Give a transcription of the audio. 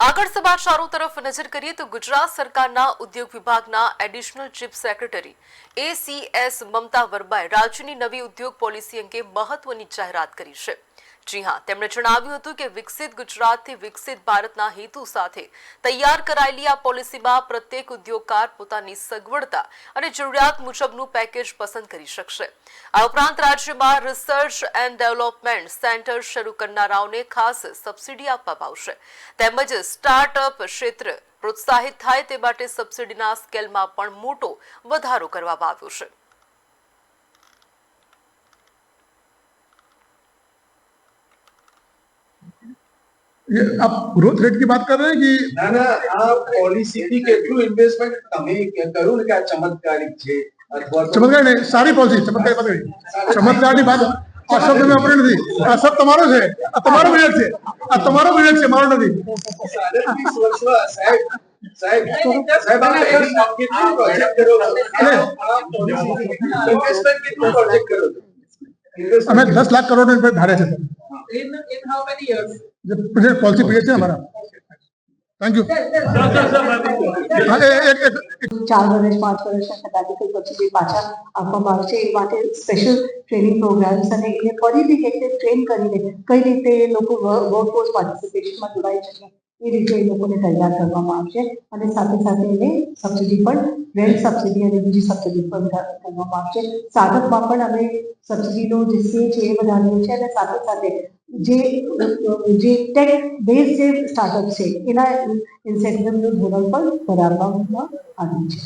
આગળ સમાચારો તરફ નજર કરીએ તો ગુજરાત સરકારના ઉદ્યોગ વિભાગના એડિશનલ ચીફ સેક્રેટરી ACS મમતા વર્માએ રાજ્યની નવી ઉદ્યોગ પોલિસી અંગે મહત્વની જાહેરાત કરી છે। જી હા, તેમણે જણાવ્યું હતું કે વિકસિત ગુજરાતથી વિકસિત ભારતના હેતુ સાથે તૈયાર કરાયેલી આ પોલિસીમાં પ્રત્યેક ઉદ્યોગકાર પોતાની સગવડતા અને જરૂરિયાત મુજબનું પેકેજ પસંદ કરી શકશે। આ ઉપરાંત રાજ્યમાં રિસર્ચ એન્ડ ડેવલપમેન્ટ સેન્ટર શરૂ કરનારાઓને ખાસ સબસિડી આપવામાં આવશે, તેમજ સ્ટાર્ટઅપ ક્ષેત્ર પ્રોત્સાહિત થાય તે માટે સબસિડીના સ્કેલમાં પણ મોટો વધારો કરવામાં આવ્યો છે। ये आप ग्रोथ रेट की बात कर रहे हैं कि ના આ પોલિસીથી કેટલું ઇન્વેસ્ટમેન્ટ તમે કર્યું ને કે આ ચમત્કારિક છે અથવા चमत्कार नहीं, सारी पॉलिसी चमत्कार बात नहीं, चमत्कार की बात આ શબ્દ મેં વાપર્યો નથી। આ શબ્દ તમારો છે, આ તમારો બજેટ છે, આ તમારો બજેટ છે, મારો નથી। 37 વર્ષમાં સાહેબ આ કેટલું પ્રોજેક્ટ કર્યો ઇન્વેસ્ટમેન્ટ કેટલું પ્રોજેક્ટ કર્યો અમે 10 લાખ કરોડ રૂપિયા ધારે છે in how many years? જે પ્રોજેક્ટ પોલિસી પીરિયડ છે हमारा। Thank you. 4 વર્ષ 5 વર્ષના સબાટિકલ પછી જે પાછા આપવામાં આવે છે એ માટે સ્પેશિયલ ટ્રેનિંગ પ્રોગ્રામ્સ અને એને ફરીથી કેવી ટ્રેન કરીને કઈ રીતે એ લોકો વર્કફોર્સ પાર્ટિસિપેશનમાં જોડાઈ શકે એ રીતે એ લોકોને તૈયાર કરવામાં આવશે અને સાથે સાથે એને સબસિડી પણ રેન્ટ સબસિડી અને બીજી સબસિડી પણ કરવામાં આવશે। સ્ટાર્ટઅપમાં પણ અમે સબસિડીનો જે સ્કેલ છે એ વધાર્યો છે અને સાથે સાથે જે ટેક બેઝ જે સ્ટાર્ટઅપ છે એના ઇન્સેન્ટિવનું ધોરણ પણ વધારવામાં આવ્યું છે।